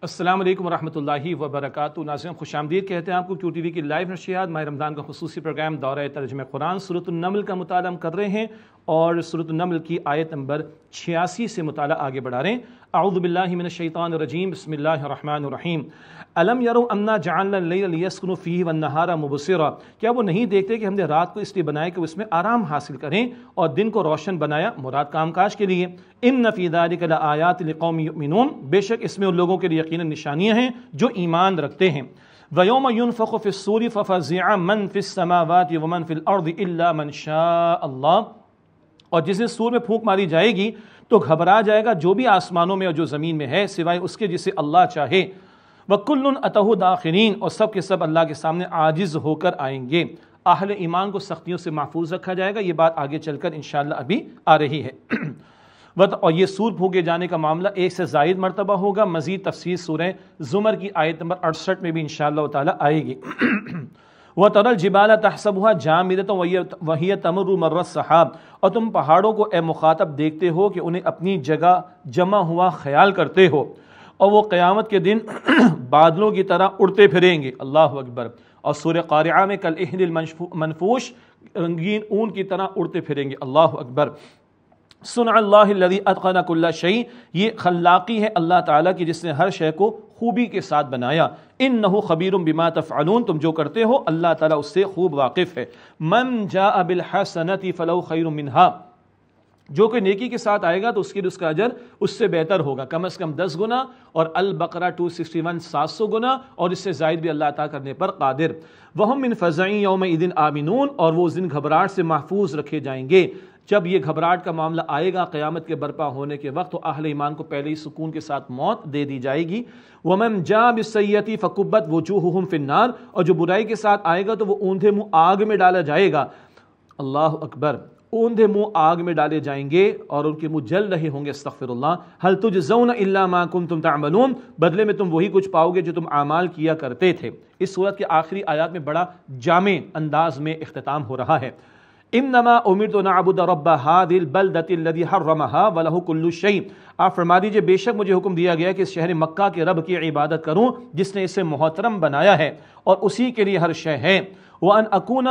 السلام علیکم ورحمۃ اللہ وبرکاتہ۔ ناظرین خوش آمدید کہتے ہیں آپ کو کیو ٹی وی کی لائیو نشریات ماہ رمضان کا خصوصی پروگرام دورہ ترجمہ قرآن سورۃ النمل کا مطالعہ ہم کر رہے ہیں اور سورۃ النمل کی آیت نمبر 86 سے مطالعہ آگے بڑھا رہے ہیں۔ اعوذ باللہ من الشیطان الرجیم، بسم اللہ الرحمن الرحیم۔ الم یروا انا جعلنا اللیل لیسکنوا فیہ والنہار مبصرا، کیا وہ نہیں دیکھتے کہ ہم نے رات کو اس لیے بنایا کہ اس میں آرام حاصل کریں اور دن کو روشن بنایا مراد کام کاج کے لیے۔ ان فی ذلک لآیات لقوم یؤمنون، بے شک اس میں ان لوگوں کے لیے یقیناً نشانیاں ہیں جو ایمان رکھتے ہیں۔ وَيَوْمَ يُنْفَخُ فِي الصُّورِ فَفَزِعَ مَنْ فِي السَّمَاوَاتِ وَمَنْ فِي الْأَرْضِ إِلَّا مَنْ شَاءَ اللَّهُ، اور جس دن سور میں پھونک ماری جائے گی تو گھبرا جائے گا جو بھی آسمانوں میں اور جو زمین میں ہے سوائے اس کے جسے اللہ چاہے۔ وَكُلٌّ أَتَوْهُ دَاخِرِينَ، اور سب کے سب اللہ کے سامنے عاجز ہو کر آئیں گے۔ اہل ایمان کو سختیوں سے محفوظ رکھا جائے گا، یہ بات آگے چل کر انشاءاللہ ابھی آ رہی ہے۔ اور یہ سور پھونکے جانے کا معاملہ ایک سے زائد مرتبہ ہوگا، مزید تفصیل سورہ زمر کی آیت نمبر 68 میں بھی انشاءاللہ تعالی آئے گی۔ وَتَرَى الْجِبَالَ تَحْسَبُهَا جَامِدَةً وَهِيَ تَمُرُّ مَرَّ السَّحَابِ، اور تم پہاڑوں کو اے مخاطب دیکھتے ہو کہ انہیں اپنی جگہ جمع ہوا خیال کرتے ہو، اور وہ قیامت کے دن بادلوں کی طرح اڑتے پھریں گے۔ اللہ اکبر۔ اور سورہ قارعہ میں کالعہن المنفوش، رنگین اون کی طرح اڑتے پھریں گے۔ اللہ اکبر۔ صنع اللہ الذی اتقن کل شیء، یہ خلاقی ہے اللہ تعالیٰ کی جس نے ہر شے کو خوبی کے ساتھ بنایا۔ انہ خبیر بما تفعلون، تم جو کرتے ہو اللہ تعالیٰ اس سے خوب واقف ہے۔ من جاء بالحسنۃ فلہ خیر منہا، جو کہ نیکی کے ساتھ آئے گا تو اس کے لیے اس کا اجر اس سے بہتر ہوگا، کم از کم 10 گنا، اور البقرہ 261 700 گنا، اور اس سے زائد بھی اللہ تعالیٰ کرنے پر قادر۔ وہم من فزع یومئذ آمنون، اور وہ اس دن گھبراہٹ سے محفوظ رکھے جائیں گے۔ جب یہ گھبراہٹ کا معاملہ آئے گا قیامت کے برپا ہونے کے وقت، تو اہل ایمان کو پہلے ہی سکون کے ساتھ موت دے دی جائے گی۔ وَمَنْ جَاءَ بِالسَّيِّئَةِ فَكُبَّتْ وُجُوهُهُمْ فِي النَّارِ، اور جو برائی کے ساتھ آئے گا تو وہ اوندھے منہ آگ میں ڈالا جائے گا۔ اللہ اکبر۔ اوندھے منہ آگ میں ڈالے جائیں گے اور ان کے منہ جل رہے ہوں گے۔ استغفر اللہ۔ هَلْ تُجْزَوْنَ إِلَّا مَا كُنْتُمْ تَعْمَلُونَ، بدلے میں تم وہی کچھ پاؤ گے جو تم اعمال کیا کرتے تھے۔ اس سورت کے آخری آیات میں بڑا جامع انداز میں اختتام ہو رہا ہے۔ انما امرت ان اعبد رب هذه البلدة الذي حرمها وله كل شيء، آپ فرما دیجئے بے شک مجھے حکم دیا گیا کہ اس شہر مکہ کے رب کی عبادت کروں جس نے اسے محترم بنایا ہے اور اسی کے لیے ہر شے ہے۔ وان اكون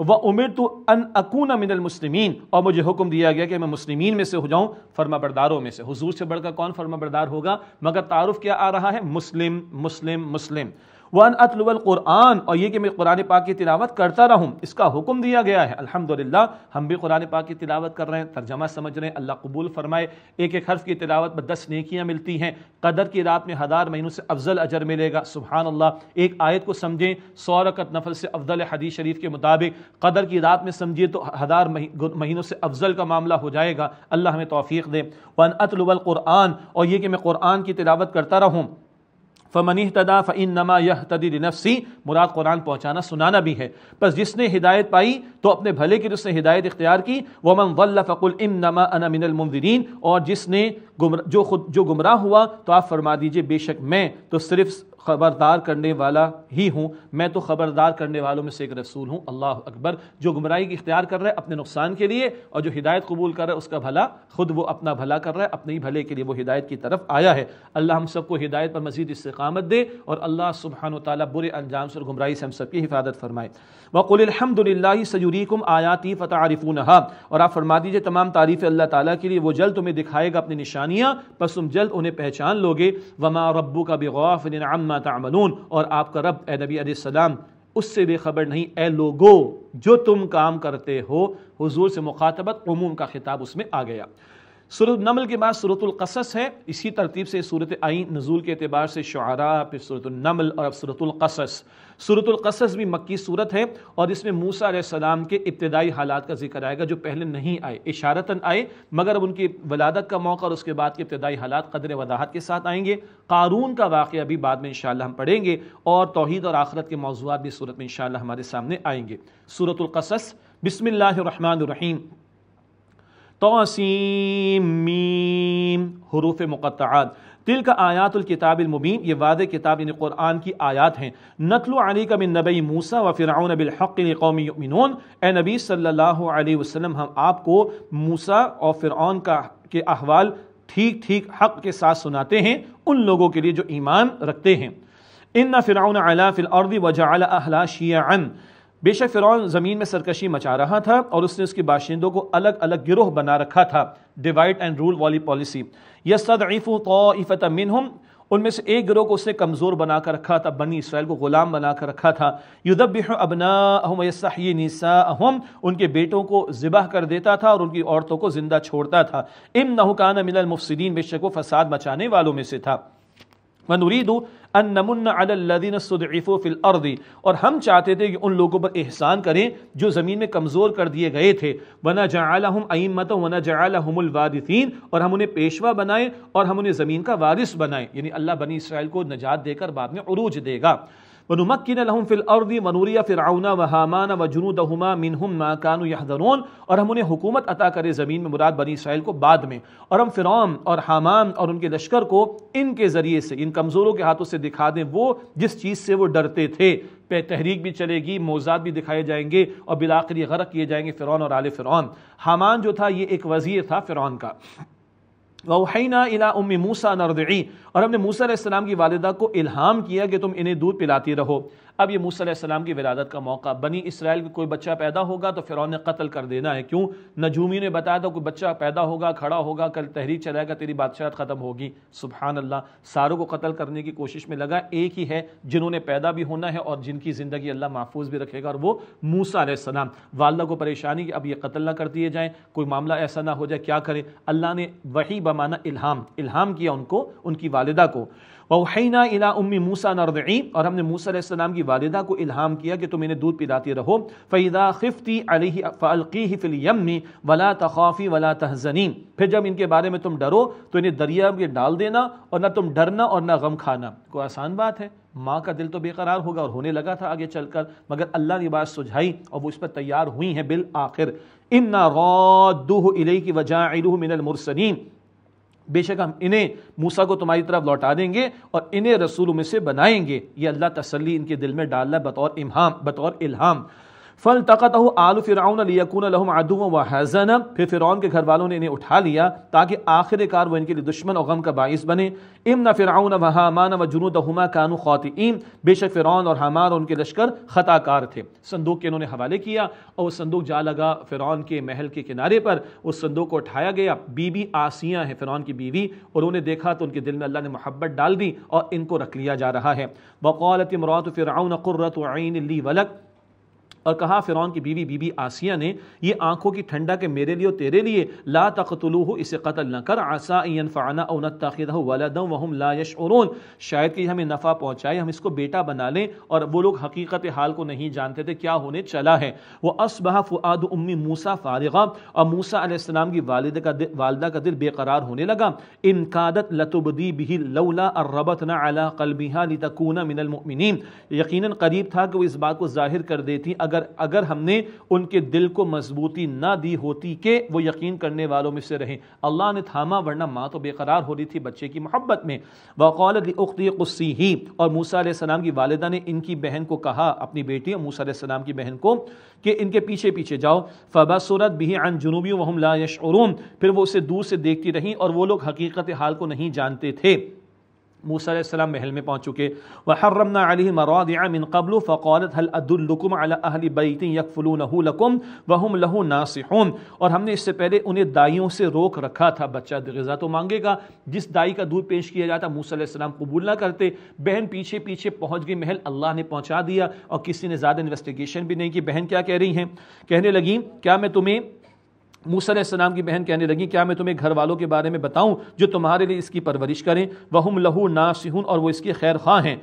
وامرت ان اكون من المسلمین، اور مجھے حکم دیا گیا کہ میں مسلمین میں سے ہو جاؤں، فرما برداروں میں سے۔ حضور سے بڑھ کر کون فرما بردار ہوگا؟ مگر تعارف کیا آ رہا ہے؟ مسلم مسلم مسلم۔ وَأَنْ أَتْلُوَ الْقُرْآنَ، اور یہ کہ میں قرآن پاک کی تلاوت کرتا رہوں، اس کا حکم دیا گیا ہے۔ الحمدللہ ہم بھی قرآن پاک کی تلاوت کر رہے ہیں، ترجمہ سمجھ رہے ہیں، اللہ قبول فرمائے۔ ایک ایک حرف کی تلاوت میں 10 نیکیاں ملتی ہیں، قدر کی رات میں 1000 مہینوں سے افضل اجر ملے گا۔ سبحان اللہ۔ ایک آیت کو سمجھیں 100 رکعت نفل سے افضل، حدیث شریف کے مطابق۔ قدر کی رات میں سمجھیے تو 1000 مہینوں سے افضل کا معاملہ ہو جائے گا۔ اللہ ہمیں توفیق دے۔ وَأَنْ أَتْلُوَ الْقُرْآنَ، اور یہ کہ میں قرآن کی تلاوت کرتا رہوں۔ فمن اہتدی فانما یہتدی لنفسی، مراد قرآن پہنچانا سنانا بھی ہے، بس جس نے ہدایت پائی تو اپنے بھلے کے لیے اس نے ہدایت اختیار کی۔ ومن ضل فقل انما انا من المنذرین، اور جس نے جو گمراہ ہوا تو آپ فرما دیجئے بے شک میں تو صرف خبردار کرنے والا ہی ہوں، میں تو خبردار کرنے والوں میں سے ایک رسول ہوں۔ اللہ اکبر۔ جو گمراہی کی اختیار کر رہا ہے اپنے نقصان کے لیے، اور جو ہدایت قبول کر رہا ہے اس کا بھلا، خود وہ اپنا بھلا کر رہا ہے، اپنے ہی بھلے کے لیے وہ ہدایت کی طرف آیا ہے۔ اللہ ہم سب کو ہدایت پر مزید استقامت دے، اور اللہ سبحانہ وتعالی برے انجام سے اور گمراہی سے ہم سب کی حفاظت فرمائے۔ وَقُلِ الْحَمْدُ لِلَّهِ سَيُرِيكُمْ آيَاتِهِ فَتَعْرِفُونَهَا، اور آپ فرما دیجئے تمام تعریف اللہ تعالیٰ کے لیے، وہ جلد تمہیں دکھائے گا اپنی نشانیاں، پس تم جلد انہیں پہچان لوگے۔ وَمَا رَبُّكَ بِغَافِلٍ عَمَّا تَعْمَلُونَ، اور آپ کا رب اے نبی علیہ السلام اس سے بے خبر نہیں اے لوگو جو تم کام کرتے ہو۔ حضور سے مخاطبت، عموم کا خطاب اس میں آ گیا۔ سورۃ النمل کے بعد سورۃ القصص ہے، اسی ترتیب سے سورت آئی نزول کے اعتبار سے شعراء، پھر سورۃ النمل، اور اب سورۃ القصص۔ سورۃ القصص بھی مکی صورت ہے، اور اس میں موسیٰ علیہ السلام کے ابتدائی حالات کا ذکر آئے گا جو پہلے نہیں آئے، اشارتاً آئے، مگر اب ان کی ولادت کا موقع اور اس کے بعد کے ابتدائی حالات قدر وضاحت کے ساتھ آئیں گے۔ قارون کا واقعہ بھی بعد میں انشاءاللہ ہم پڑھیں گے، اور توحید اور آخرت کے موضوعات بھی سورت میں انشاءاللہ ہمارے سامنے آئیں گے۔ سورۃ القصص، بسم اللہ الرحمن الرحیم۔ طاسیم میم، حروف مقطعات۔ تلک آیات الکتاب المبین، یہ واضح کتاب یعنی قرآن کی آیات ہیں۔ نتلو علیک من نبی موسیٰ وفرعون بالحق لقوم یؤمنون، اے نبی صلی اللہ علیہ وسلم ہم آپ کو موسیٰ اور فرعون کے احوال ٹھیک ٹھیک حق کے ساتھ سناتے ہیں ان لوگوں کے لیے جو ایمان رکھتے ہیں۔ ان فرعون علا فی الارض وجعل اہلھا شیعا، بے شک فرعون زمین میں سرکشی مچا رہا تھا اور اس نے اس کے باشندوں کو الگ الگ گروہ بنا رکھا تھا، ڈیوائڈ اینڈ رول والی پالیسی۔ یستضعف طائفة منہم، ان میں سے ایک گروہ کو اس نے کمزور بنا کر رکھا تھا، بنی اسرائیل کو غلام بنا کر رکھا تھا۔ یذبح ابناءہم ویستحیی نساءہم، ان کے بیٹوں کو ذبح کر دیتا تھا اور ان کی عورتوں کو زندہ چھوڑتا تھا۔ انہ کان من المفسدین، بے شک وہ فساد مچانے والوں میں سے تھا۔ وَنُرِيدُ أَن نَّمُنَّ عَلَى الَّذِينَ اسْتُضْعِفُوا فِي الْأَرْضِ، اور ہم چاہتے تھے کہ ان لوگوں پر احسان کریں جو زمین میں کمزور کر دیے گئے تھے۔ وَنَجْعَلَهُمْ أَئِمَّةً وَنَجْعَلَهُمُ الْوَارِثِينَ، اور ہم انہیں پیشوا بنائیں اور ہم انہیں زمین کا وارث بنائیں، یعنی اللہ بنی اسرائیل کو نجات دے کر بعد میں عروج دے گا۔ وَنُمَكِّنَ لَهُمْ فِي الْأَرْضِ وَنُرِيَ فِرْعَوْنَ وَهَامَانَ وَجُنُودَهُمَا مِنْهُمْ مَا كَانُوا يَحْذَرُونَ، اور ہم انہیں حکومت عطا کرے زمین میں، مراد بنی اسرائیل کو بعد میں، اور ہم فرعون اور حامان اور ان کے لشکر کو ان کے ذریعے سے، ان کمزوروں کے ہاتھوں سے دکھا دیں وہ جس چیز سے وہ ڈرتے تھے۔ پہ تحریک بھی چلے گی، موضوعات بھی دکھائے جائیں گے اور بالآخر یہ غرق کیے جائیں گے فرعون اور آل فرعون۔ حامان جو تھا یہ ایک وزیر تھا فرعون کا۔ وَأَوْحَيْنَا إِلَىٰ أُمِّ مُوسَىٰ نَرْضِعِي، اور ہم نے موسیٰ علیہ السلام کی والدہ کو الہام کیا کہ تم انہیں دودھ پلاتی رہو۔ اب یہ موسیٰ علیہ السلام کی ولادت کا موقع، بنی اسرائیل کا کوئی بچہ پیدا ہوگا تو فرعون نے قتل کر دینا ہے، کیوں؟ نجومی نے بتایا تھا کوئی بچہ پیدا ہوگا، کھڑا ہوگا، کل تحریک چلائے گا، تیری بادشاہت ختم ہوگی۔ سبحان اللہ، ساروں کو قتل کرنے کی کوشش میں لگا، ایک ہی ہے جنہوں نے پیدا بھی ہونا ہے اور جن کی زندگی اللہ محفوظ بھی رکھے گا، اور وہ موسیٰ علیہ السلام۔ والدہ کو پریشانی کہ اب یہ قتل نہ کر دیے جائیں، کوئی معاملہ ایسا نہ ہو جائے، کیا کرے؟ اللہ نے وحی بمانا الہام کیا ان کو، ان کی والدہ کو۔ وَأَوْحَيْنَا إِلَىٰ أُمِّ مُوسَىٰ نَرْضِعِي، اور ہم نے موسیٰ علیہ السلام کی والدہ کو الہام کیا کہ تم انہیں دودھ پلاتی رہو۔ فَإِذَا خِفْتِ عَلَيْهِ فَأَلْقِيهِ فِي الْيَمِّ وَلَا تَخَافِي وَلَا تَحْزَنِي، پھر جب ان کے بارے میں تم ڈرو تو انہیں دریا میں ڈال دینا اور نہ تم ڈرنا اور نہ غم کھانا۔ کوئی آسان بات ہے؟ ماں کا دل تو بے قرار ہوگا، اور ہونے لگا تھا آگے چل کر، مگر اللہ نے بات سجھائی اور وہ اس پر تیار ہوئی ہیں بالآخر۔ إِنَّا رَادُّوهُ إِلَيْكِ وَجَاعِلُوهُ مِنَ الْمُرْسَلِينَ، بے شک ہم انہیں موسیٰ کو تمہاری طرف لوٹا دیں گے اور انہیں رسولوں میں سے بنائیں گے۔ یہ اللہ تسلی ان کے دل میں ڈالنا بطور الہام۔ فَالْتَقَطَهُ آلُ فِرْعَوْنَ لِيَكُونَ لَهُمْ عَدُوًّا وَحَزَنًا، پھر فرعون کے گھر والوں نے انہیں اٹھا لیا تاکہ آخر کار وہ ان کے لیے دشمن اور غم کا باعث بنے۔ إِنَّ فِرْعَوْنَ وَهَامَانَ وَجُنُودَهُمَا كَانُوا خَاطِئِينَ، بے شک فرعون اور حامان اور ان کے لشکر خطا کار تھے۔ صندوق کے انہوں نے حوالے کیا اور وہ صندوق جا لگا فرعون کے محل کے کنارے پر، اس صندوق کو اٹھایا گیا۔ بی بی آسیہ ہے فرعون کی بیوی، اور انہوں نے دیکھا تو ان کے دل میں اللہ نے محبت ڈال دی اور ان کو رکھ لیا جا رہا ہے۔ وَقَالَتِ امْرَأَتُ فِرْعَوْنَ قُرَّةُ عَيْنٍ لِّي وَلَكَ، اور کہا فرعون کی بیوی بی بی آسیہ نے، یہ آنکھوں کی ٹھنڈا کہ میرے لیے اور تیرے لیے، لا تقتلوہ، اسے قتل نہ کر، عسى ان ينفعنا او نتخذه ولدا وهم لا يشعرون، شاید کہ ہمیں نفع پہنچائے، ہم اس کو بیٹا بنا لیں، اور وہ لوگ حقیقت حال کو نہیں جانتے تھے کیا ہونے چلا ہے۔ واصبح فؤاد ام موسیٰ فارغا، اور موسیٰ علیہ السلام کی والدہ کا دل بے قرار ہونے لگا۔ ان کادت لتبدی به لولا ان ربطنا على قلبها لتكون من المؤمنین، یقیناً قریب تھا کہ وہ اس بات کو ظاہر کر دیتی اگر ہم نے ان کے دل کو مضبوطی نہ دی ہوتی کہ وہ یقین کرنے والوں میں سے رہیں۔ اللہ نے تھاما، ورنہ ماں تو بے قرار ہو رہی تھی بچے کی محبت میں۔ وقالت لأختی قصیہ، اور موسیٰ علیہ السلام کی والدہ نے ان کی بہن کو کہا، اپنی بیٹی موسیٰ علیہ السلام کی بہن کو، کہ ان کے پیچھے پیچھے جاؤ۔ فبصرت به عن جنوب وهم لا يشعرون، پھر وہ اسے دور سے دیکھتی رہیں اور وہ لوگ حقیقت حال کو نہیں جانتے تھے۔ موسیٰ علیہ السلام محل میں پہنچ چکے۔ وحرمنا علیہ مراضع من قبل فقالت هل ادلکم علی اہل بیت یکفلونہ لکم وہم لہ ناصحون، اور ہم نے اس سے پہلے انہیں دائیوں سے روک رکھا تھا، بچہ غذا تو مانگے گا، جس دائی کا دودھ پیش کیا جاتا موسیٰ علیہ السلام قبول نہ کرتے۔ بہن پیچھے پیچھے پہنچ گئی محل، اللہ نے پہنچا دیا اور کسی نے زیادہ انویسٹیگیشن بھی نہیں کی۔ بہن کیا کہہ رہی ہیں؟ کہنے لگی کیا میں تمہیں، موسیٰ علیہ السلام کی بہن کہنے لگی کیا میں تمہیں گھر والوں کے بارے میں بتاؤں جو تمہارے لیے اس کی پرورش کریں، وہم لہو ناصحون، اور وہ اس کے خیر خواہ ہیں۔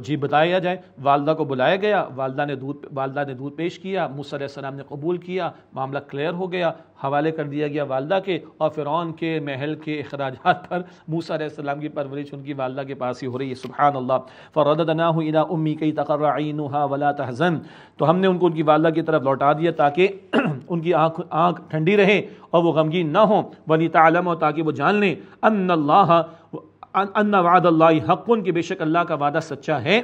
جی بتایا جائے، والدہ کو بلایا گیا، والدہ نے دودھ پیش کیا، موسیٰ علیہ السلام نے قبول کیا، معاملہ کلیئر ہو گیا، حوالے کر دیا گیا والدہ کے، اور فرعون کے محل کے اخراجات پر موسیٰ علیہ السلام کی پرورش ان کی والدہ کے پاس ہی ہو رہی ہے۔ سبحان اللہ۔ فرددناہ الی امی کی تقر عینھا ولا تحزن، تو ہم نے ان کو ان کی والدہ کی طرف لوٹا دیا تاکہ ان کی آنکھ ٹھنڈی رہے اور وہ غمگین نہ ہوں، ولتعلم، اور تاکہ وہ جان لیں، ان وعد اللہ حق، کہ بے شک اللہ کا وعدہ سچا ہے۔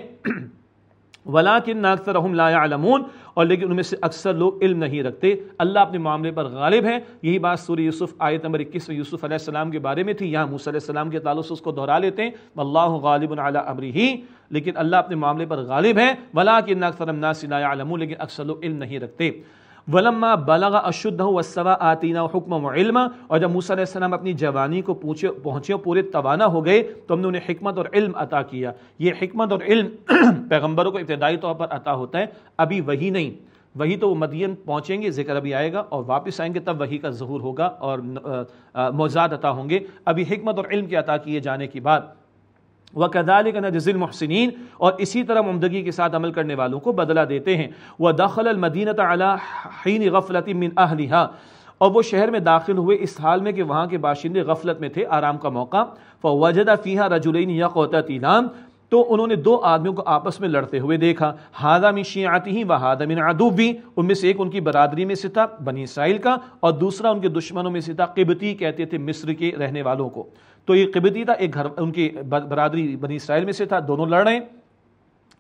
وَلَٰكِنَّ أَكْثَرَهُمْ لَا يَعْلَمُونَ، اور لیکن ان میں سے اکثر لوگ علم نہیں رکھتے۔ اللہ اپنے معاملے پر غالب ہے۔ یہی بات سورہ یوسف آیت نمبر 21 میں یوسف علیہ السلام کے بارے میں تھی، یہاں موسیٰ علیہ السلام کے تعلق سے اس کو دہرا لیتے ہیں، وَاللَّهُ غَالِبٌ عَلَىٰ أَمْرِهِ، لیکن اللہ اپنے معاملے پر غالب ہے۔ وَلَٰكِنَّ أَكْثَرَ النَّاسِ لَا يَعْلَمُونَ، لیکن اکثر لوگ علم نہیں رکھتے۔ وَلَمَّا بَلَغَ أَشُدَّهُ وَاسْتَوَىٰ آتَيْنَاهُ حُكْمًا وَعِلْمًا، اور جب موسیٰ علیہ السلام اپنی جوانی کو پہنچے پورے توانا ہو گئے تو ہم نے انہیں حکمت اور علم عطا کیا۔ یہ حکمت اور علم پیغمبروں کو ابتدائی طور پر عطا ہوتا ہے، ابھی وہی نہیں، وہی تو وہ مدین پہنچیں گے، ذکر ابھی آئے گا، اور واپس آئیں گے تب وہی کا ظہور ہوگا اور معجزات عطا ہوں گے۔ ابھی حکمت اور علم کے عطا کیے جانے کی بات۔ وَكَذَلِكَ نَجْزِي الْمُحْسِنِينَ، اور اسی طرح عمدگی کے ساتھ عمل کرنے والوں کو بدلہ دیتے ہیں۔ وَدَخَلَ الْمَدِينَةَ عَلَىٰ حِينِ غَفْلَةٍ مِّنْ أَهْلِهَا، اور وہ شہر میں داخل ہوئے اس حال میں کہ وہاں کے باشندے غفلت میں تھے، آرام کا موقع۔ فَوَجَدَ فِيهَا رَجُلَيْنِ يَقْتَتِلَانِ، تو انہوں نے دو آدمیوں کو آپس میں لڑتے ہوئے دیکھا۔ هَٰذَا مِن شِيعَتِهِ وَهَٰذَا مِنْ عَدُوِّهِ، ان میں سے ایک ان کی برادری میں سے تھا بنی اسرائیل کا، اور دوسرا ان کے دشمنوں میں سے تھا، قبطی کہتے تھے مصر کے رہنے والوں کو۔ تو یہ قبطی تھا، ایک گھر ان کی برادری بنی اسرائیل میں سے تھا، دونوں لڑ رہے ہیں۔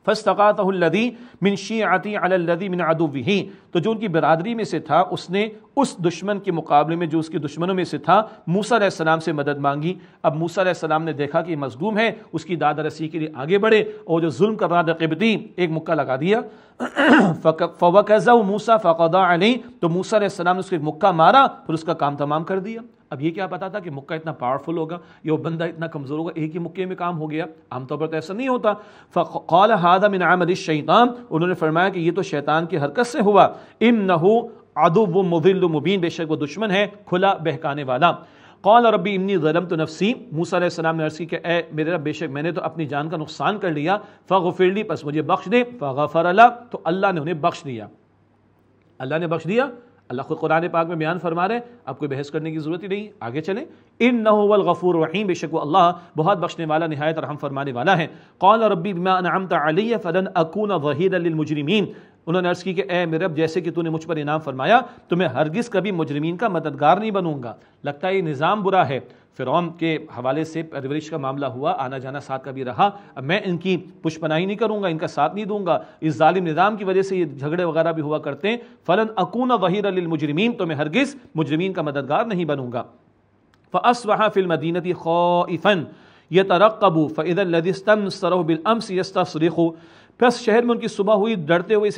فاستغاثه الذي من شيعته على الذي من عدوه، تو جو ان کی برادری میں سے تھا اس نے اس دشمن کے مقابلے میں جو اس کے دشمنوں میں سے تھا موسیٰ علیہ السلام سے مدد مانگی۔ اب موسیٰ علیہ السلام نے دیکھا کہ یہ مظلوم ہے، اس کی داد رسی کے لیے آگے بڑھے، اور جو ظلم کر رہا تھا قبطی، ایک مکہ لگا دیا۔ فوکزہ موسیٰ فقضى علیہ، تو موسیٰ علیہ السلام نے اس کو ایک مکہ مارا، پھر اس کا کام تمام کر دیا۔ اب یہ کیا پتا تھا کہ مکہ اتنا پاورفل ہوگا، یہ بندہ اتنا کمزور ہوگا، ایک ہی مکے میں کام ہو گیا؟ عام طور پر تو ایسا نہیں ہوتا۔ فقال هذا من عمل الشیطان، انہوں نے فرمایا کہ یہ تو شیطان کی حرکت سے ہوا۔ انہ عدو مضل مبین، بے شک وہ دشمن ہے کھلا بہکانے والا۔ قال ربی انی ظلمت نفسی، موسیٰ علیہ السلام نے عرض کی کہ اے میرے رب، بے شک میں نے تو اپنی جان کا نقصان کر لیا، فاغفر لی، پس مجھے بخش دے۔ فغفر له، تو اللہ نے انہیں بخش دیا۔ اللہ نے بخش دیا، اللہ خود قرآن پاک میں بیان فرما رہے، اب کوئی بحث کرنے کی ضرورت ہی نہیں، آگے چلیں۔ انہ هو الغفور الرحیم، بے شک وہ اللہ بہت بخشنے والا، نہایت رحم فرمانے والا ہے۔ قال ربی بما انعمت علی فلن اکون ظہیرا للمجرمین، انہوں نے عرض کی کہ اے میرے رب، جیسے کہ تو نے مجھ پر انعام فرمایا تو میں ہرگز کبھی مجرمین کا مددگار نہیں بنوں گا۔ لگتا ہے یہ نظام برا ہے، فرعون کے حوالے سے پرورش کا معاملہ ہوا، آنا جانا ساتھ کا بھی رہا، اب میں ان کی پشت پناہی نہیں کروں گا، ان کا ساتھ نہیں دوں گا، اس ظالم نظام کی وجہ سے یہ جھگڑے وغیرہ بھی ہوا کرتے ہیں۔ فلن اکون ظہیرا للمجرمین، تو میں ہرگز مجرمین کا مددگار نہیں بنوں گا۔ فاصبح فی المدینہ خائفا یترقب فاذا الذی استنصره بالامس یستصرخ، پس شہر میں ان کی صبح ہوئی ڈرتے ہوئے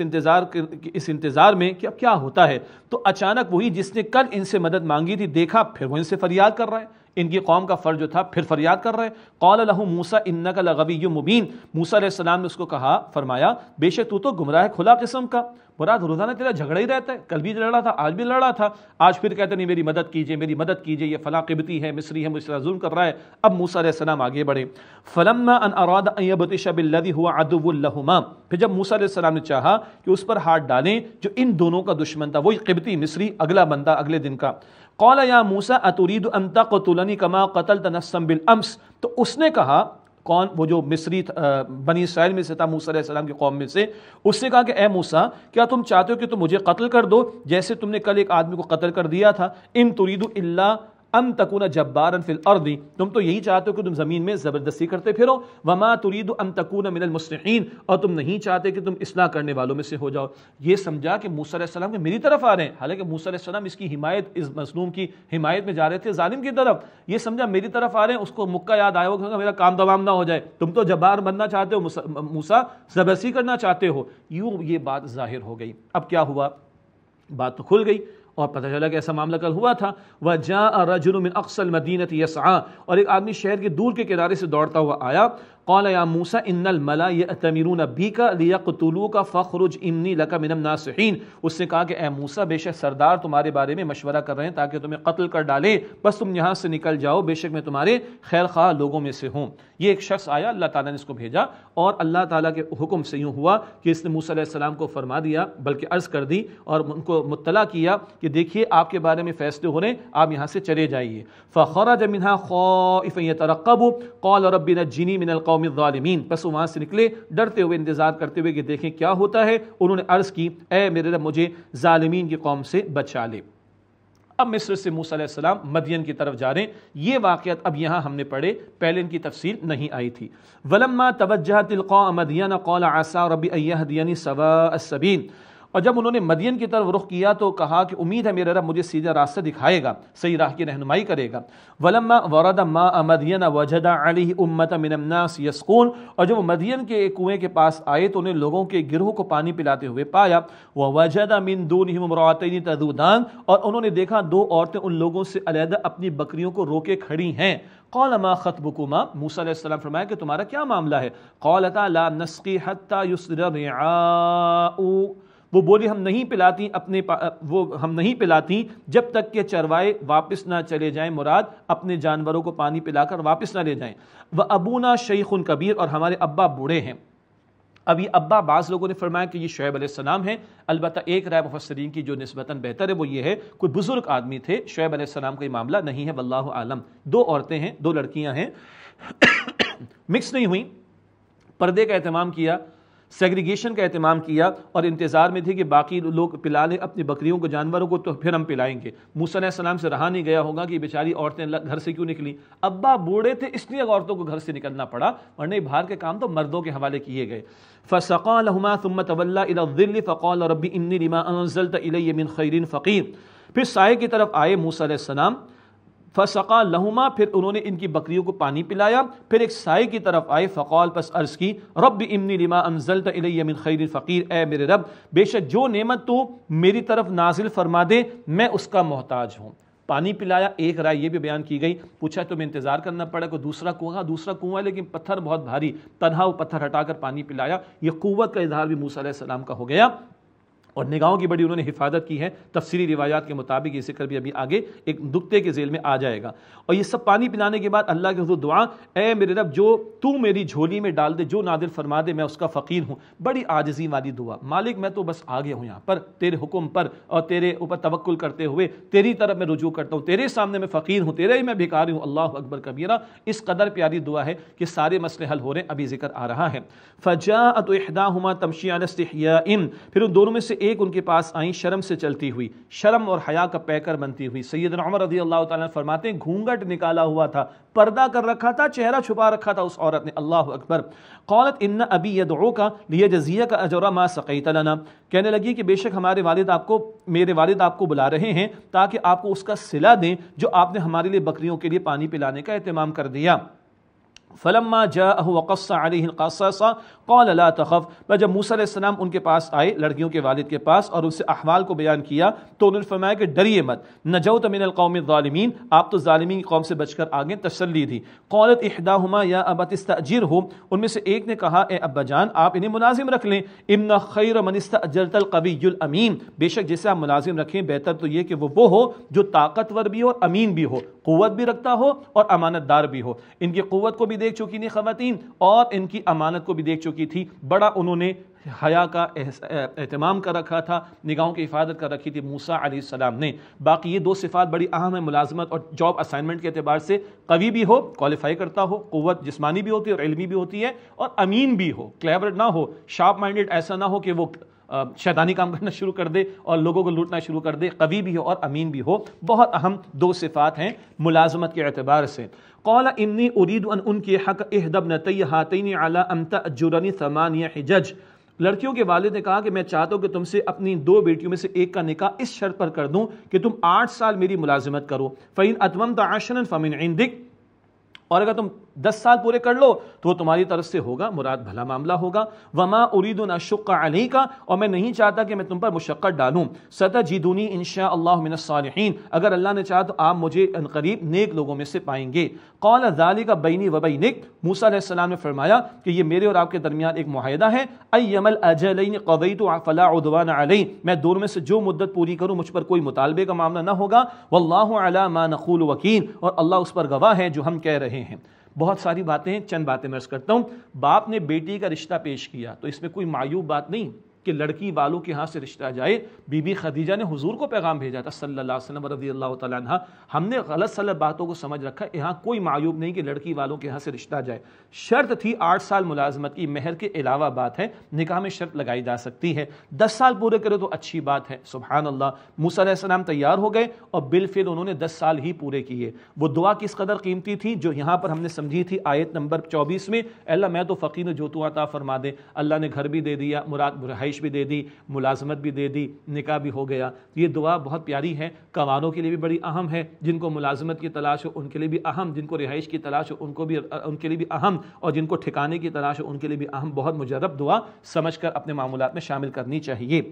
اس انتظار میں کہ اب کیا ہوتا ہے، تو اچانک وہی جس نے کل ان سے مدد مانگی تھی دیکھا، پھر وہ ان سے فریاد کر رہا ہے، ان کی قوم کا فرد جو تھا پھر فریاد کر رہے۔ قال له موسیٰ انک لغوی مبین، موسیٰ علیہ السلام نے اس کو کہا، فرمایا بے شک تو گمراہ کھلا قسم کا، مراد روزانہ تیرا جھگڑا ہی رہتا ہے، کل بھی لڑا تھا، آج بھی لڑا تھا، آج پھر کہتے نہیں میری مدد کیجیے، میری مدد کیجیے، یہ فلاں قبطی ہے، مصری ہے، مجھ سے ظلم کر رہا ہے۔ اب موسیٰ علیہ السلام آگے بڑھے۔ فلما ان اراد ان یبطش بالذی هو عدو لهما، پھر جب موسیٰ علیہ السلام نے چاہا کہ اس پر ہاتھ ڈالیں جو ان دونوں کا دشمن تھا، وہی قبطی مصری، اگلا بندہ اگلے دن کا۔ قال یا موسیٰ اتريد ان تقتلنی کما قتلت نفسا بالامس، تو اس نے کہا، کون؟ وہ جو مصری بنی اسرائیل میں سے تھا، موسیٰ علیہ السلام کی قوم میں سے، اس نے کہا کہ اے موسیٰ، کیا تم چاہتے ہو کہ تم مجھے قتل کر دو جیسے تم نے کل ایک آدمی کو قتل کر دیا تھا؟ ان تريد الا ان تکون جبارا فی الارض، تم تو یہی چاہتے ہو کہ تم زمین میں زبردستی کرتے پھرو، وما تريد ان تکون من المصلحین، اور تم نہیں چاہتے کہ تم اصلاح کرنے والوں میں سے ہو جاؤ۔ یہ سمجھا کہ موسیٰ علیہ السلام کے میری طرف آ رہے ہیں، حالانکہ موسیٰ علیہ السلام اس کی حمایت، اس مظلوم کی حمایت میں جا رہے تھے ظالم کی طرف، یہ سمجھا میری طرف آ رہے ہیں، اس کو مکہ یاد آیا ہوگا میرا کام تمام نہ ہو جائے، تم تو جبار بننا چاہتے ہو، موسیٰ زبردستی کرنا چاہتے ہو، یوں یہ بات ظاہر ہو گئی۔ اب کیا ہوا؟ بات تو کھل گئی اور پتہ چلا کہ ایسا معاملہ کل ہوا تھا۔ وَجَاءَ رَجُلٌ مِّنْ أَقْصَى الْمَدِينَةِ يَسْعَىٰ، اور ایک آدمی شہر کے دور کے کنارے سے دوڑتا ہوا آیا۔ قال یا موسیٰ ان الملا یأتمرون بک لیقتلوک فاخرج انی لک من الناصحین، اس نے کہا کہ اے موسیٰ، بے شک سردار تمہارے بارے میں مشورہ کر رہے ہیں تاکہ تمہیں قتل کر ڈالے، بس تم یہاں سے نکل جاؤ، بے شک میں تمہارے خیر خواہ لوگوں میں سے ہوں۔ یہ ایک شخص آیا، اللہ تعالیٰ نے اس کو بھیجا، اور اللہ تعالیٰ کے حکم سے یوں ہوا کہ اس نے موسیٰ علیہ السلام کو فرما دیا، بلکہ عرض کر دی اور ان کو مطلع کیا کہ دیکھیے آپ کے بارے میں فیصلے ہو رہے ہیں، آپ یہاں سے چلے جائیے۔ فخرج منها خائفا يترقب قال رب نجني من القوم الظالمين، بس وہاں سے نکلے ڈرتے ہوئے، انتظار کرتے ہوئے کہ دیکھیں کیا ہوتا ہے۔ انہوں نے عرض کی اے میرے رب، مجھے ظالمین کی قوم سے بچا لے۔ اب مصر سے موسیٰ علیہ السلام مدین کی طرف جا رہے ہیں. یہ واقعات اب یہاں ہم نے پڑھے, پہلے ان کی تفصیل نہیں آئی تھی. وَلَمَّا تَوَجَّهَ تِلْقَاءَ مَدْيَنَ قَالَ عَسَىٰ رَبِّ أَن يَهْدِيَنِي سَوَاءَ السَّبِيلِ. اور جب انہوں نے مدین کی طرف رخ کیا تو کہا کہ امید ہے میرا رب مجھے سیدھا راستہ دکھائے گا, صحیح راہ کی رہنمائی کرے گا. وَلَمَّا وَرَدَ مَاءَ مَدْيَنَ وَجَدَ عَلَيْهِ أُمَّةً مِّنَ النَّاسِ يَسْقُونَ. اور جب وہ مدین کے ایک کنویں کے پاس آئے تو انہیں لوگوں کے گروہ کو پانی پلاتے ہوئے پایا. وَوَجَدَ مِن دُونِهِمْ امْرَأَتَيْنِ تَذُودَانِ. اور انہوں نے دیکھا دو عورتیں ان لوگوں سے علیحدہ اپنی بکریوں کو روکے کھڑی ہیں. قال ما خطبكما. موسیٰ علیہ السلام فرمایا کہ تمہارا کیا معاملہ ہے؟ قالتا لا نسقی حتى يصدر الرعاء. وہ بولی ہم نہیں پلاتی جب تک کہ چروائے واپس نہ چلے جائیں, مراد اپنے جانوروں کو پانی پلا کر واپس نہ لے جائیں. وَأَبُونَا شَيْخٌ کبیر. اور ہمارے ابا بوڑھے ہیں. اب یہ ابا بعض لوگوں نے فرمایا کہ یہ شعیب علیہ السلام ہیں. البتہ ایک رائے مفسرین کی جو نسبتاً بہتر ہے وہ یہ ہے کوئی بزرگ آدمی تھے, شعیب علیہ السلام کا یہ معاملہ نہیں ہے, واللہ عالم. دو عورتیں ہیں, دو لڑکیاں ہیں, مکس نہیں ہوئیں, پردے کا اہتمام کیا, سیگریگیشن کا اہتمام کیا, اور انتظار میں تھے کہ باقی لوگ پلا لیں اپنی بکریوں کو, جانوروں کو, تو پھر ہم پلائیں گے. موسیٰ علیہ السلام سے رہا نہیں گیا ہوگا کہ یہ بیچاری عورتیں گھر سے کیوں نکلی. ابا بوڑھے تھے اس لیے عورتوں کو گھر سے نکلنا پڑا, ورنہ باہر کے کام تو مردوں کے حوالے کیے گئے. فَسَقَىٰ لَهُمَا ثُمَّ تَوَلَّىٰ إِلَى الظِّلِّ فَقَالَ رَبِّ إِنِّي لِمَا أَنزَلْتَ إِلَيَّ مِنْ خَيْرٍ فَقِيرٌ. پھر سائے کی طرف آئے موسیٰ علیہ السلام. فَسَقَىٰ لَهُمَا. پھر انہوں نے ان کی بکریوں کو پانی پلایا. پھر ایک سائے کی طرف آئے. فقال. پس عرض کی رب انی لما انزلت الی من خیر فقیر. اے میرے رب بے شک جو نعمت تو میری طرف نازل فرما دے میں اس کا محتاج ہوں. پانی پلایا. ایک رائے یہ بھی بیان کی گئی, پوچھا تمہیں انتظار کرنا پڑا کوئی دوسرا کنواں لیکن پتھر بہت بھاری, تنہا وہ پتھر ہٹا کر پانی پلایا. یہ قوت کا اظہار بھی موسیٰ علیہ السلام کا ہو گیا, اور نگاہوں کی بڑی انہوں نے حفاظت کی ہے. تفسیری روایات کے مطابق یہ ذکر بھی ابھی آگے ایک نقطے کے ذیل میں آ جائے گا. اور یہ سب پانی پلانے کے بعد اللہ کے حضور دعا, اے میرے رب جو تو میری جھولی میں ڈال دے, جو نادل فرما دے, میں اس کا فقیر ہوں. بڑی عاجزی والی دعا. مالک میں تو بس آ گیا ہوں یہاں پر تیرے حکم پر, اور تیرے اوپر توکل کرتے ہوئے تیری طرف میں رجوع کرتا ہوں, تیرے سامنے میں فقیر ہوں, تیرے ہی میں بھکاری ہوں. اللہ اکبر کبیرہ. اس قدر پیاری دعا ہے کہ سارے مسئلے حل ہو رہے ہیں, ابھی ذکر آ رہا ہے. فجاءت احداهما تمشي على استحياء. پھر ان دونوں میں سے ایک ان کے پاس آئی شرم سے چلتی ہوئی, شرم اور حیا کا پیکر بنتی ہوئی. سیدنا عمر رضی اللہ تعالیٰ عنہ فرماتے ہیں گھونگھٹ نکالا ہوا تھا, پردہ کر رکھا تھا, چہرہ چھپا رکھا تھا اس عورت نے. اللہ اکبر. قالت ان ابی یدعوک لیجزیک اجر ما سقیت لنا. کہنے لگی کہ بے شک میرے والد آپ کو بلا رہے ہیں تاکہ آپ کو اس کا صلہ دیں جو آپ نے ہمارے لیے بکریوں کے لیے پانی پلانے کا اہتمام کر دیا. فلما جاءه وقص عليه القصص قال لا تخف. جب موسیٰ علیہ السلام ان کے پاس آئے, لڑکیوں کے والد کے پاس, اور ان سے احوال کو بیان کیا تو انہوں نے فرمایا کہ ڈریے مت, نجوت من القوم الظالمین, آپ تو ظالمین کی قوم سے بچ کر آگے, تسلی دی. قالت احداهما یا ابت استاجره. ان میں سے ایک نے کہا اے ابا جان آپ انہیں ملازم رکھ لیں. ان خیر من استاجرت القوی الامین. بے شک جسے آپ ملازم رکھیں بہتر تو یہ کہ وہ ہو جو طاقتور بھی ہو اور امین بھی ہو, قوت بھی رکھتا ہو اور امانت دار بھی ہو. ان کی قوت کو بھی دیکھ چکی تھی خواتین اور ان کی امانت کو بھی دیکھ چکی تھی. بڑا انہوں نے حیا کا اہتمام کر رکھا تھا, نگاہوں کی حفاظت کر رکھی تھی موسیٰ علیہ السلام نے. باقی یہ دو صفات بڑی اہم ہیں ملازمت اور جاب اسائنمنٹ کے اعتبار سے. قوی بھی ہو, کوالیفائی کرتا ہو, قوت جسمانی بھی ہوتی ہے اور علمی بھی ہوتی ہے, اور امین بھی ہو, کلیور نہ ہو, شارپ مائنڈڈ ایسا نہ ہو کہ وہ شیطانی کام کرنا شروع کر دے اور لوگوں کو لوٹنا شروع کر دے. قوی بھی ہو اور امین بھی ہو. بہت اہم دو صفات ہیں ملازمت کے اعتبار سے. قال انی اريد ان انکحک احدی ابنتی ہاتین علی ان تأجرنی 8 حجج. لڑکیوں کے والد نے کہا کہ میں چاہتا ہوں کہ تم سے اپنی 2 بیٹیوں میں سے ایک کا نکاح اس شرط پر کر دوں کہ تم 8 سال میری ملازمت کرو. فإن أتممت 10 فمن عندک. اور اگر تم 10 سال پورے کر لو تو وہ تمہاری طرف سے ہوگا, مراد بھلا معاملہ ہوگا. وما اريد ان اشق عليك. اور میں نہیں چاہتا کہ میں تم پر مشقت ڈالوں. ستجدنی ان شاء اللہ من الصالحین. اگر اللہ نے چاہا تو آپ مجھے عنقریب نیک لوگوں میں سے پائیں گے. قال ذلك بینی وبینک. موسیٰ علیہ السلام نے فرمایا کہ یہ میرے اور آپ کے درمیان ایک معاہدہ ہے. ایما الاجلین قضیت فلا عدوان علی. میں دونوں میں سے جو مدت پوری کروں مجھ پر کوئی مطالبے کا معاملہ نہ ہوگا. واللہ علی ما نقول وکیل. اور اللہ اس پر گواہ ہے جو ہم کہہ رہے ہیں. بہت ساری باتیں, چند باتیں میں عرض کرتا ہوں. باپ نے بیٹی کا رشتہ پیش کیا تو اس میں کوئی معیوب بات نہیں کہ لڑکی والوں کے ہاں سے رشتہ جائے، بی بی خدیجہ نے حضور کو پیغام بھیجا تھا صلی اللہ علیہ وسلم رضی اللہ تعالیٰ عنہ. ہم نے غلط سلط باتوں کو سمجھ رکھا، یہاں کوئی معیوب نہیں کہ لڑکی والوں کے ہاں سے رشتہ جائے. شرط تھی 8 سال ملازمت کی، مہر کے علاوہ بات ہے، نکاح میں شرط لگائی جا سکتی ہے. 10 سال پورے کرے تو اچھی بات ہے. سبحان اللہ. موسیٰ علیہ السلام تیار ہو گئے اور بالفعل انہوں نے 10 سال ہی پورے کیے. وہ دعا کس قدر قیمتی تھی جو یہاں پر ہم نے سمجھی تھی آیت نمبر 24 میں، اللہ میں تو فقیر ہوں، جو تو عطا فرما دے. اللہ نے گھر بھی دے دیا، مراد رہائش بھی دے دی، ملازمت بھی دے دی، نکاح بھی ہو گیا. یہ دعا بہت پیاری ہے، کنواروں کے لیے بھی بڑی اہم ہے، جن کو ملازمت کی تلاش ہو ان کے لیے بھی اہم، جن کو رہائش کی تلاش ہو ان کے لیے بھی اہم، اور جن کو ٹھکانے کی تلاش ہو ان کے لیے بھی اہم. بہت مجرب دعا سمجھ کر اپنے معمولات میں شامل کرنی چاہیے.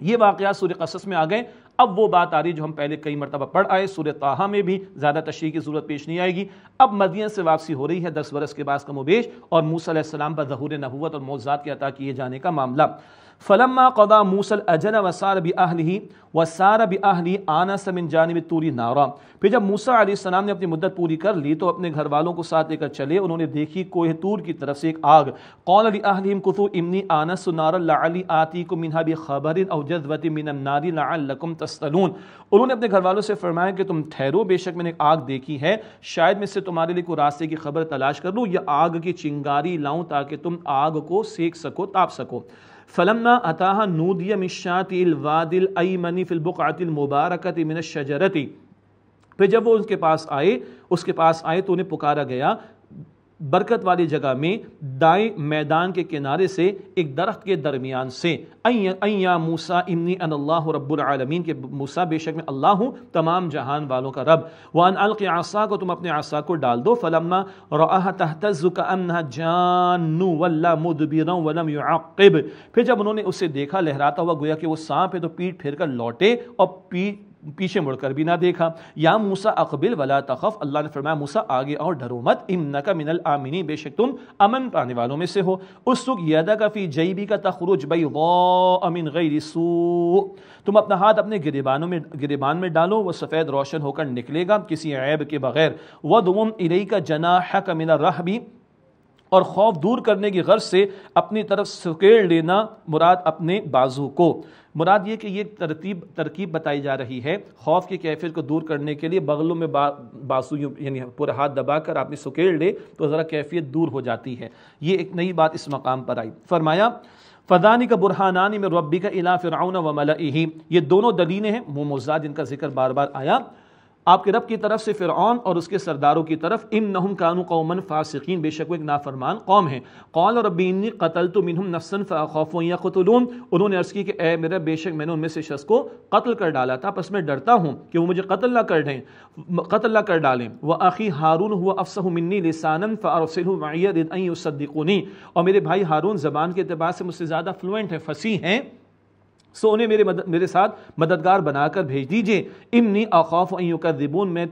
یہ واقعات سورہ قصص میں آ گئے. اب وہ بات آ رہی جو ہم پہلے کئی مرتبہ پڑھ آئے، سورہ طٰہٰ میں بھی زیادہ تشریح کی ضرورت پیش نہیں آئے گی. اب مدینہ سے واپسی ہو رہی ہے 10 برس کے بعد کم و بیش، اور موسیٰ علیہ السلام پر ظہور نبوت اور معجزات کے عطا کیے جانے کا معاملہ. فلما قضى موسى الاجل وسار باهله آنس من جانب الطور نارا. پھر جب موسیٰ علیہ السلام نے اپنی مدت پوری کر لی تو اپنے گھر والوں کو ساتھ لے کر چلے. انہوں نے دیکھی کوہ طور کی طرف سے ایک آگ. قال لأهلهم كثوا إني آنست نارا لعلی آتیکم منها بخبر او جذوة من النار لعلکم تصطلون. انہوں نے اپنے گھر والوں سے فرمایا کہ تم ٹھہرو، بے شک میں نے ایک آگ دیکھی ہے، شاید میں سے تمہارے لیے کوئی راستے کی خبر تلاش کر لوں یا آگ کی چنگاری لاؤں تاکہ تم آگ کو سیک سکو، تاپ سکو. فلما اتاها نودي من شاطئ الوادي الايمن في البقعة المباركة من الشجرة. پھر جب وہ اس کے پاس آئے تو انہیں پکارا گیا برکت والی جگہ میں دائیں میدان کے کنارے سے ایک درخت کے درمیان سے. یا موسیٰ انی ان اللہ رب العالمین، کہ موسیٰ بے شک میں اللہ ہوں تمام جہان والوں کا رب. وان الق عصاک، کو تم اپنے عصا کو ڈال دو. فلما رآها تہتز کأنها جان ولا مدبرا ولم يعقب. پھر جب انہوں نے اسے دیکھا لہراتا ہوا گویا کہ وہ سانپ ہے تو پیٹ پھیر کر لوٹے اور پیچھے مڑ کر بھی نہ دیکھا. یا موسیٰ اقبل ولا تخف، اللہ نے فرمایا موسیٰ آگے اور ڈرو مت. انک من الآمنین، بے شک تم امن پانے والوں میں سے ہو. اسلک یدک فی جیبک تخرج بیضاء من غیر سوء، تم اپنا ہاتھ اپنے گریبان میں ڈالو، وہ سفید روشن ہو کر نکلے گا کسی عیب کے بغیر. وضم الیک جناحک من الرہب، اور خوف دور کرنے کی غرض سے اپنی طرف سکیڑ لینا، مراد اپنے بازو کو. مراد یہ کہ یہ ترکیب بتائی جا رہی ہے خوف کی کیفیت کو دور کرنے کے لیے بغلوں میں بازو یعنی پورا ہاتھ دبا کر آپ نے سکیڑ لے تو ذرا کیفیت دور ہو جاتی ہے. یہ ایک نئی بات اس مقام پر آئی. فرمایا فذانک برہانان من ربک الی فرعون وملئہ، یہ دونوں دلیلیں ہیں معجزات جن کا ذکر بار بار آیا آپ کے رب کی طرف سے فرعون اور اس کے سرداروں کی طرف. انہم کانوا قوما فاسقین، بے شک وہ ایک نافرمان قوم ہے. قال رب انی قتلت منہم نفسا فاخاف ان یقتلون، انہوں نے عرض کی کہ اے میرے بے شک میں نے ان میں سے شخص کو قتل کر ڈالا تھا، پس میں ڈرتا ہوں کہ وہ مجھے قتل نہ کر ڈالیں. واخی ہارون هو افصح منی لسانا فارسلہ معی رد ان یصدقونی، اور میرے بھائی ہارون زبان کے اعتبار سے مجھ سے زیادہ فلوئنٹ ہیں، فصیح ہیں، سو انہیں میرے ساتھ مددگار بنا کر بھیج دیجئے. انی اخاف ان یکذبون، میں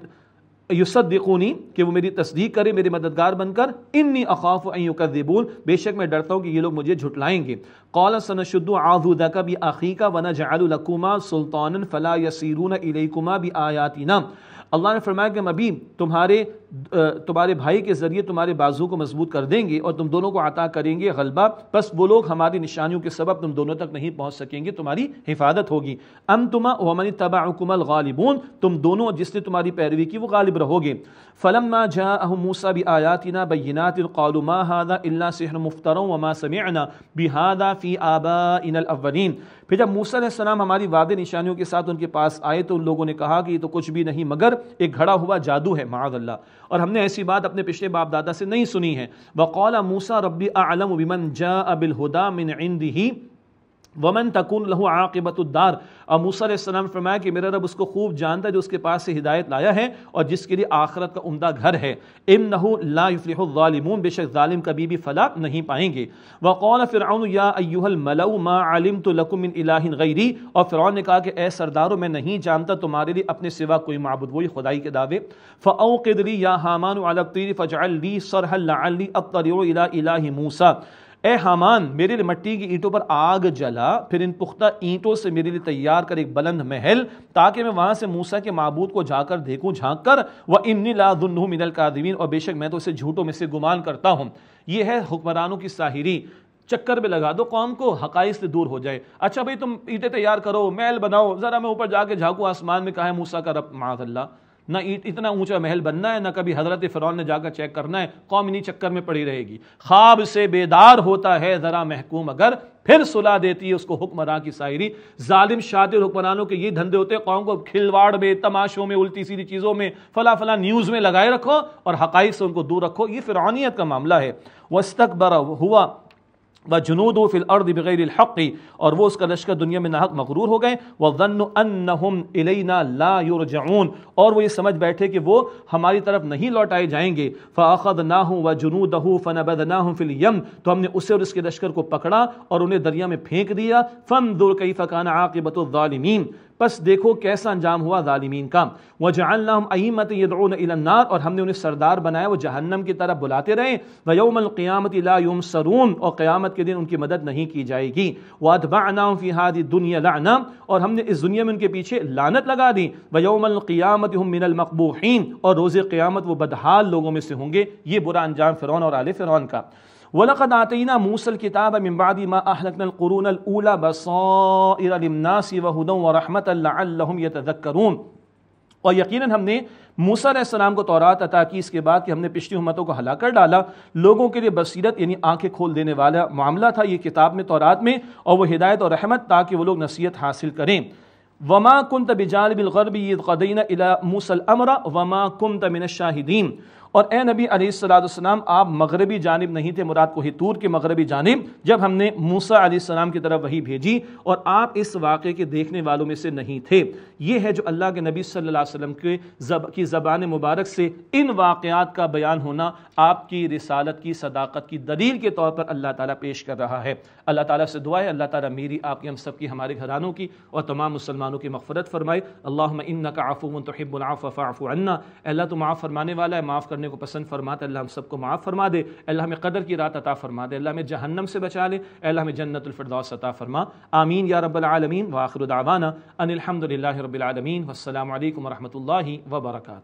یصدقونی کہ وہ میری تصدیق کرے میرے مددگار بن کر. انی اخاف ان یکذبون، بے شک میں ڈرتا ہوں کہ یہ لوگ مجھے جھٹلائیں گے. قال سنشد عضدک باخیک ونجعل لکما سلطانا فلا یسیرون الیکما بآیاتنا. اللہ نے فرمایا کہ ہم ابھی تمہارے بھائی کے ذریعے تمہارے بازو کو مضبوط کر دیں گے اور تم دونوں کو عطا کریں گے غلبہ، پس وہ لوگ ہماری نشانیوں کے سبب تم دونوں تک نہیں پہنچ سکیں گے، تمہاری حفاظت ہوگی. انتما ومن تبعکما الغالبون، تم دونوں جس نے تمہاری پیروی کی وہ غالب رہو گے. فلما جاءهم موسیٰ بآیاتنا بینات قالوا ما هذا الا سحر مفترى وما سمعنا بهذا في آبائنا الاولین. پھر جب موسیٰ علیہ السلام ہماری واضح نشانیوں کے ساتھ ان کے پاس آئے تو ان لوگوں نے کہا کہ یہ تو کچھ بھی نہیں مگر ایک گھڑا ہوا جادو ہے، معاذ اللہ، اور ہم نے ایسی بات اپنے پچھلے باپ دادا سے نہیں سنی ہے. وقال موسیٰ ربی اعلم بمن جاء بالہدی من عنده ومن تکون له عاقبۃ الدار. اور موسیٰ علیہ السلام فرمایا کہ میرا رب اس کو خوب جانتا ہے جو اس کے پاس سے ہدایت لایا ہے اور جس کے لیے آخرت کا عمدہ گھر ہے. انہ لا یفلح الظالمون، بے شک ظالم کبھی بھی فلاح نہیں پائیں گے. وقال فرعون یا ایھا الملأ ما علمت لکم من الہ غیری، اور فرعون نے کہا کہ اے سردارو میں نہیں جانتا تمہارے لیے اپنے سوا کوئی معبود، وہی خدائی کے دعوے. فاوقد لی یا حامان علی الطیر فاجعل لی صرحا لعلی اطلع الی الہ موسیٰ. اے حامان میرے لیے مٹی کی اینٹوں پر آگ جلا، پھر ان پختہ اینٹوں سے میرے لیے تیار کر ایک بلند محل تاکہ میں وہاں سے موسیٰ کے معبود کو جا کر دیکھوں جھانک کر. وَإِنِّي لَأَظُنُّهُ مِنَ الْكَاذِبِينَ، اور بے شک میں تو اسے جھوٹوں میں سے گمان کرتا ہوں. یہ ہے حکمرانوں کی ساحری. چکر میں لگا دو قوم کو، حقائق سے دور ہو جائے. اچھا بھائی تم اینٹیں تیار کرو، محل بناؤ، ذرا میں اوپر جا کے جھانکوں آسمان میں، کہا ہے موسیٰ کا رب معاذ اللہ، نہ اتنا اونچا محل بننا ہے، نہ کبھی حضرت فرعون نے جا کر چیک کرنا ہے، قوم انہی چکر میں پڑی رہے گی. خواب سے بیدار ہوتا ہے ذرا محکوم اگر، پھر صلح دیتی ہے اس کو حکمراں کی سائری. ظالم شاطر حکمرانوں کے یہ دھندے ہوتے ہیں، قوم کو کھلواڑ میں، تماشوں میں، الٹی سیدھی چیزوں میں، فلاں فلاں نیوز میں لگائے رکھو اور حقائق سے ان کو دور رکھو. یہ فرعونیت کا معاملہ ہے. وَاسْتَكْبَرَ هُوَ وَجُنُودُهُ فِي الْأَرْضِ بِغَيْرِ الْحَقِّ، اور وہ اس کا لشکر دنیا میں ناحق مغرور ہو گئے. وَظَنُّوا أَنَّهُمْ إِلَيْنَا لَا يُرْجَعُونَ، اور وہ یہ سمجھ بیٹھے کہ وہ ہماری طرف نہیں لوٹائے جائیں گے. فَأَخَذْنَاهُ وَجُنُودَهُ فَنَبَذْنَاهُمْ فِي الْيَمِّ، تو ہم نے اسے اور اس کے لشکر کو پکڑا اور انہیں دریا میں پھینک دیا. فَانظُرْ كَيْفَ كَانَ عَاقِبَةُ الظَّالِمِينَ، پس دیکھو کیسا انجام ہوا ظالمین کا. وَجَعَلْنَاهُمْ أَئِمَّةً يَدْعُونَ إِلَى النَّارِ، اور ہم نے انہیں سردار بنایا وہ جہنم کی طرف بلاتے رہے. وَيَوْمَ الْقِيَامَةِ لَا يُنصَرُونَ، اور قیامت کے دن ان کی مدد نہیں کی جائے گی. وَأَتْبَعْنَاهُمْ فِي هَذِهِ الدُّنْيَا لَعْنَةً، اور ہم نے اس دنیا میں ان کے پیچھے لعنت لگا دی. وَيَوْمَ الْقِيَامَةِ هُمْ مِنَ الْمَقْبُوحِينَ، اور روز قیامت وہ بدحال لوگوں میں سے ہوں گے. یہ برا انجام فرعون اور آل فرعون کا. وَلَقَدْ آتَيْنَا مُوسَى الْكِتَابَ مِنْ بَعْدِ مَا أَهْلَكْنَا الْقُرُونَ الْأُولَى بَصَائِرَ لِلنَّاسِ وَهُدًى وَرَحْمَةً لَعَلَّهُمْ يَتَذَكَّرُونَ، اور یقیناً ہم نے موسیٰ علیہ السلام کو تورات عطا کی اس کے بعد کہ ہم نے پچھلی امتوں کو ہلاک کر ڈالا. لوگوں کے لیے بصیرت یعنی آنکھیں کھول دینے والا معاملہ تھا یہ کتاب میں، تورات میں، اور وہ ہدایت اور رحمت تاکہ وہ لوگ نصیحت حاصل کریں. وَمَا كُنْتَ بِجَانِبِ الْغَرْبِ إِذْ قَضَيْنَا إِلَى مُوسَى الْأَمْرَ وَمَا كُنْتَ مِنَ الشَّاهِدِينَ، اور اے نبی علیہ السلام آپ مغربی جانب نہیں تھے، مراد کوہ طور کے مغربی جانب، جب ہم نے موسیٰ علیہ السلام کی طرف وحی بھیجی، اور آپ اس واقعے کے دیکھنے والوں میں سے نہیں تھے. یہ ہے جو اللہ کے نبی صلی اللہ علیہ وسلم کی زبان مبارک سے ان واقعات کا بیان ہونا آپ کی رسالت کی صداقت کی دلیل کے طور پر اللہ تعالیٰ پیش کر رہا ہے. اللہ تعالیٰ سے دعا ہے اللہ تعالیٰ میری، آپ کی، ہم سب کی، ہمارے گھرانوں کی اور تمام مسلمانوں کی مغفرت فرمائے. اللہم انک عفو تحب العفو فاعف عنا، اللہ تو معاف فرمانے والا ہے، معاف کرنے کو پسند فرماتا. اللہ ہم سب کو معاف فرما دے، اللہ ہمیں قدر کی رات عطا فرما دے، اللہ ہمیں جہنم سے بچا لے، اللہ ہمیں جنت الفردوس عطا فرما. آمین یا رب العالمین. وآخر دعوانا ان الحمد للہ رب العالمین، والسلام علیکم ورحمۃ اللہ وبرکاتہ.